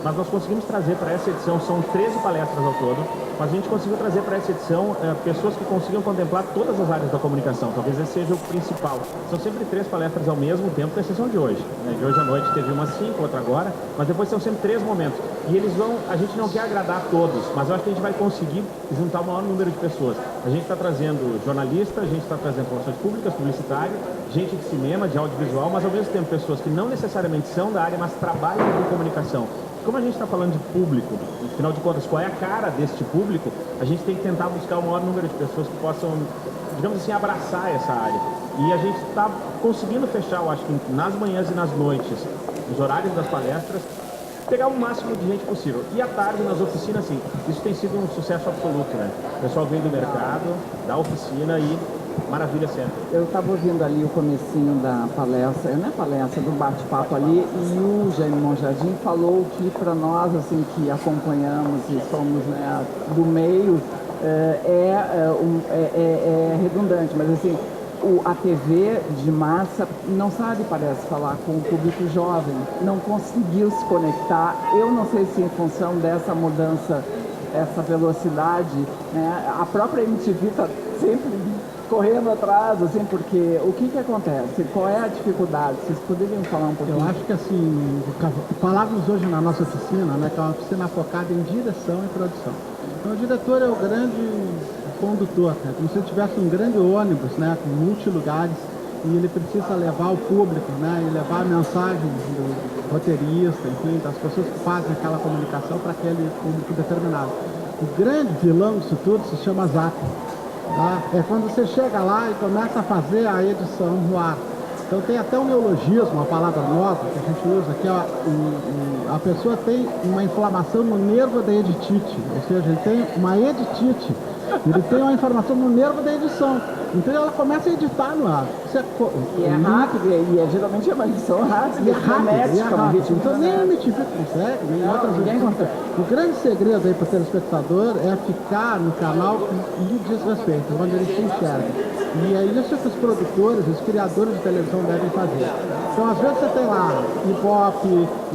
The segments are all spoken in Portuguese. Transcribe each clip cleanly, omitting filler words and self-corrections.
mas nós conseguimos trazer para essa edição, são 13 palestras ao todo, mas a gente conseguiu trazer para essa edição pessoas que consigam contemplar todas as áreas da comunicação, talvez esse seja o principal. São sempre 3 palestras ao mesmo tempo, com exceção de hoje. De hoje à noite teve uma 5, outra agora, mas depois são sempre 3 momentos. E eles vão, a gente não quer agradar todos, mas eu acho que a gente vai conseguir juntar o maior número de pessoas. A gente está trazendo jornalistas, a gente está trazendo relações públicas, publicitário, gente de cinema, de audiovisual, mas ao mesmo tempo pessoas que não necessariamente são da área, mas trabalham com comunicação. Como a gente está falando de público, afinal de contas, qual é a cara deste público, a gente tem que tentar buscar o maior número de pessoas que possam, digamos assim, abraçar essa área. E a gente está conseguindo fechar, eu acho que nas manhãs e nas noites, os horários das palestras, pegar o máximo de gente possível. E à tarde, nas oficinas, sim, isso tem sido um sucesso absoluto, né? O pessoal vem do mercado, da oficina e maravilha sempre. Eu estava ouvindo ali o comecinho da palestra, não é palestra, do bate-papo ali, e o Jaime Monjardim falou que para nós, assim, que acompanhamos e somos, né, do meio, é redundante, mas assim, a TV de massa não sabe, parece, falar com o público jovem, não conseguiu se conectar. Eu não sei se em função dessa mudança, essa velocidade, né, a própria MTV está sempre correndo atrás, assim, porque o que acontece? Qual é a dificuldade? Vocês poderiam falar um pouquinho? Eu acho que, assim, falávamos hoje na nossa oficina, né, que é uma oficina focada em direção e produção. Então, o diretor é o grande condutor, né, como se ele tivesse um grande ônibus, né, com multilugares, e ele precisa levar o público, né, e levar a mensagem do roteirista, enfim, das pessoas que fazem aquela comunicação para aquele público determinado. O grande vilão disso tudo se chama Zap. Tá? É quando você chega lá e começa a fazer a edição no ar. Então tem até um neologismo, uma palavra nova que a gente usa, que é a pessoa tem uma inflamação no nervo da editite, ou seja, ele tem uma editite, ele tem uma inflamação no nervo da edição. Então ela começa a editar no ar. E é rápido, e geralmente é uma edição rápida, e é rápido. Então nem a MTV consegue, nem outras edições. O grande segredo aí para o telespectador é ficar no canal que lhe diz respeito, onde ele se enxerga. E é isso que os produtores, os criadores de televisão devem fazer. Então, às vezes você tem lá hip-hop,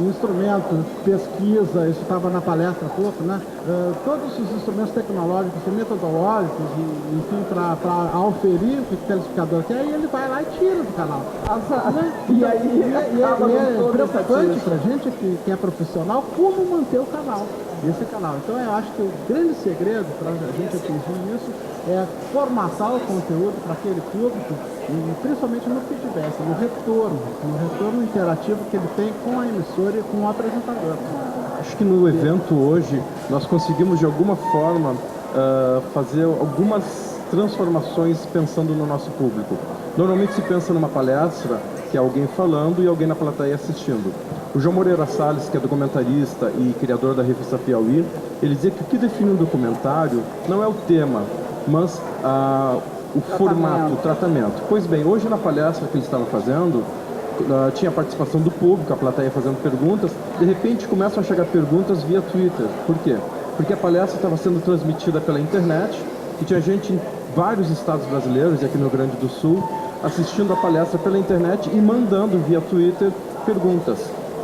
instrumento, pesquisa, isso estava na palestra há pouco, né? Todos os instrumentos tecnológicos e metodológicos, enfim, para auferir o que o telespectador quer, e ele vai lá e tira do canal. Né? E é preocupante para a gente que é profissional como manter o canal, esse canal. Então, eu acho que o grande segredo para a gente atingir isso é formatar o conteúdo para aquele público, e principalmente no feedback, no retorno interativo que ele tem com a emissora e com o apresentador. Acho que no evento hoje nós conseguimos de alguma forma fazer algumas transformações pensando no nosso público. Normalmente se pensa numa palestra que é alguém falando e alguém na plateia assistindo. O João Moreira Salles, que é documentarista e criador da revista Piauí, ele dizia que o que define um documentário não é o tema, mas o formato, o tratamento. Pois bem, hoje na palestra que eles estavam fazendo, tinha a participação do público, a plateia fazendo perguntas, de repente começam a chegar perguntas via Twitter. Por quê? Porque a palestra estava sendo transmitida pela internet e tinha gente em vários estados brasileiros e aqui no Rio Grande do Sul assistindo a palestra pela internet e mandando via Twitter perguntas.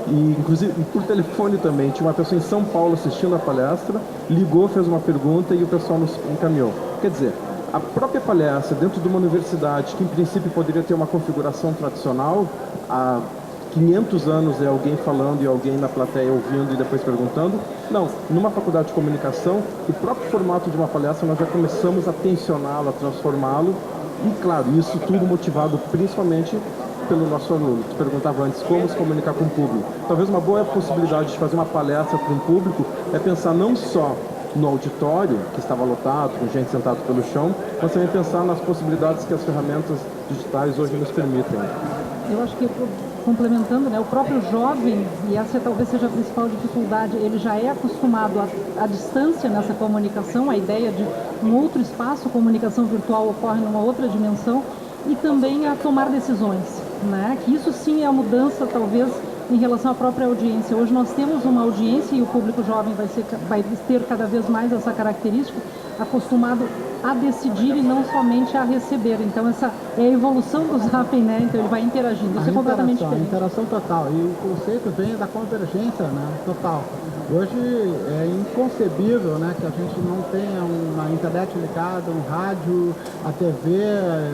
E inclusive por telefone também, tinha uma pessoa em São Paulo assistindo a palestra, ligou, fez uma pergunta e o pessoal nos encaminhou. Quer dizer, a própria palestra dentro de uma universidade, que em princípio poderia ter uma configuração tradicional, há 500 anos é alguém falando e alguém na plateia ouvindo e depois perguntando. Não, numa faculdade de comunicação, o próprio formato de uma palestra nós já começamos a tensioná-lo, a transformá-lo. E claro, isso tudo motivado principalmente pelo nosso aluno, que perguntava antes como se comunicar com o público. Talvez uma boa possibilidade de fazer uma palestra para um público é pensar não só no auditório, que estava lotado, com gente sentada pelo chão, mas também pensar nas possibilidades que as ferramentas digitais hoje nos permitem. Eu acho que, complementando, né, o próprio jovem, e essa talvez seja a principal dificuldade, ele já é acostumado à distância nessa comunicação, a ideia de um outro espaço, comunicação virtual ocorre numa outra dimensão, e também a tomar decisões, né? Que isso sim é a mudança, talvez, em relação à própria audiência. Hoje nós temos uma audiência e o público jovem vai ter cada vez mais essa característica, acostumado a decidir e não somente a receber. Então essa é a evolução do Zapping, né? Então ele vai interagindo. Isso é completamente diferente. A interação total. E o conceito vem da convergência, né? Total. Hoje é inconcebível, né, que a gente não tenha uma internet ligada, um rádio, a TV,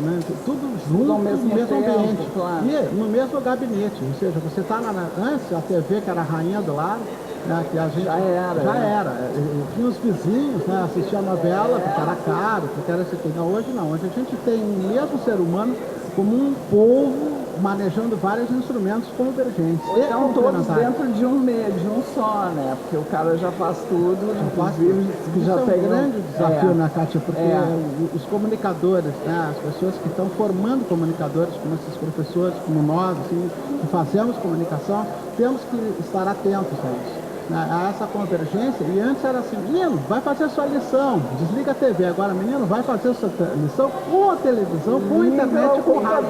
né, tudo junto ao mesmo no mesmo tempo, ambiente. claro. E no mesmo gabinete, ou seja, você está antes a TV, que era a rainha do lado, né, que a gente Já era, já né? era. Tinha os vizinhos, né, assistia a novela, porque era caro, porque era isso aqui. Não, hoje não. Hoje a gente tem o mesmo ser humano como um povo manejando vários instrumentos convergentes. Estão todos complementares. dentro de um só, né? Porque o cara já faz tudo, inclusive que Isso já é um tem grande desafio, né, Kátia? Porque É. os comunicadores, né, as pessoas que estão formando comunicadores, como esses professores, como nós, assim, que fazemos comunicação, temos que estar atentos a isso, né, a essa convergência. E antes era assim, menino, vai fazer sua lição, desliga a TV. Agora, menino, vai fazer sua lição com a televisão, com a internet, com o rádio.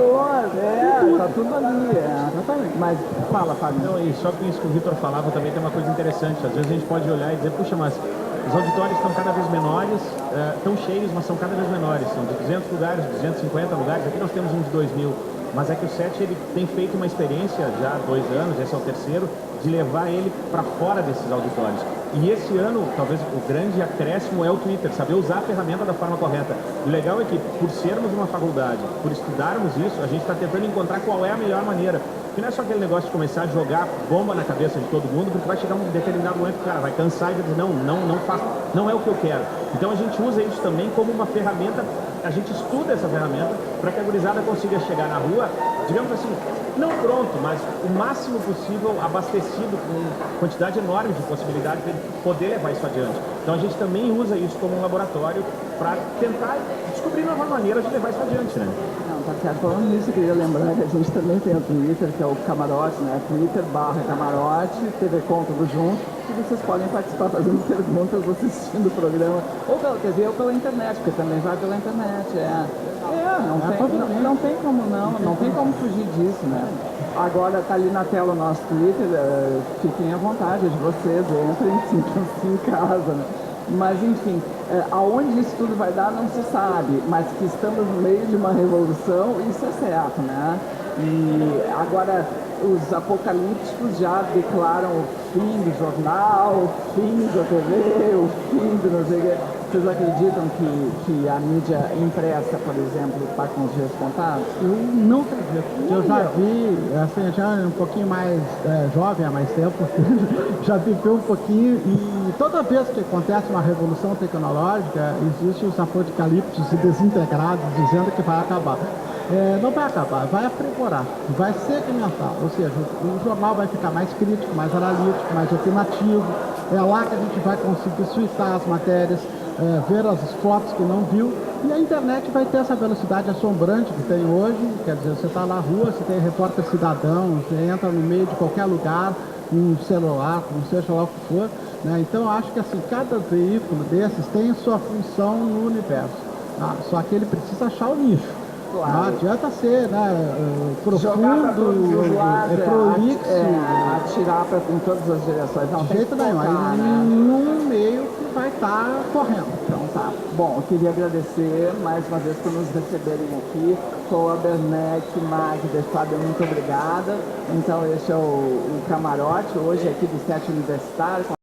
Tá tudo ali, Exatamente. Mas fala, Fábio. Não, e só com isso que o Vitor falava também tem uma coisa interessante. Às vezes a gente pode olhar e dizer, puxa, mas os auditórios estão cada vez menores, estão cheios, mas são cada vez menores. São de 200 lugares, 250 lugares. Aqui nós temos um de 2.000. Mas é que o SET ele tem feito uma experiência já há 2 anos, esse é o terceiro, de levar ele para fora desses auditórios. E esse ano, talvez o grande acréscimo é o Twitter, saber usar a ferramenta da forma correta. E o legal é que, por sermos uma faculdade, por estudarmos isso, a gente está tentando encontrar qual é a melhor maneira. Que não é só aquele negócio de começar a jogar bomba na cabeça de todo mundo, porque vai chegar um determinado momento que o cara vai cansar e vai dizer, não faço, não é o que eu quero. Então a gente usa isso também como uma ferramenta, a gente estuda essa ferramenta para que a gurizada consiga chegar na rua, digamos assim, não pronto, mas o máximo possível abastecido com quantidade enorme de possibilidades de poder levar isso adiante. Então a gente também usa isso como um laboratório para tentar descobrir novas maneiras de levar isso adiante, né? Não, tá certo. Falando nisso, eu queria lembrar que a gente também tem o Twitter, que é o Camarote, né? Twitter/Camarote, TV Com tudo junto. E vocês podem participar fazendo perguntas, assistindo o programa, ou pela TV ou pela internet, porque também vai pela internet. Não tem como fugir disso, né? Agora tá ali na tela o nosso Twitter, fiquem à vontade de vocês, entrem, sintam-se em casa, né? Mas, enfim, aonde isso tudo vai dar não se sabe, mas que estamos no meio de uma revolução, isso é certo, né? E agora os apocalípticos já declaram o fim do jornal, o fim da TV, o fim do não sei o quê. Vocês acreditam que a mídia impressa, por exemplo, está com os dias contados? Eu não acredito. Eu já vi, assim, já um pouquinho mais jovem há mais tempo, já viveu um pouquinho, e toda vez que acontece uma revolução tecnológica, existem os apocaliptos e desintegrados dizendo que vai acabar. Não vai acabar, vai aprimorar, vai segmentar, ou seja, o jornal vai ficar mais crítico, mais analítico, mais opinativo. É lá que a gente vai conseguir suitar as matérias, ver as fotos que não viu, e a internet vai ter essa velocidade assombrante que tem hoje. Quer dizer, você está na rua, você tem repórter cidadão, você entra no meio de qualquer lugar, um celular, seja lá o que for, né? Então eu acho que assim, cada veículo desses tem a sua função no universo, tá? Só que ele precisa achar o nicho. Claro. Não adianta ser, né, profundo, prolixo. Atirar em todas as direções. Não, De tem jeito que nenhum. focar, Aí né? num meio que vai estar correndo. Então tá. Bom, eu queria agradecer mais uma vez por nos receberem aqui. Toa, Werneck, Magda, Fábio, muito obrigada. Então esse é o Camarote, hoje aqui do SET Universitário, com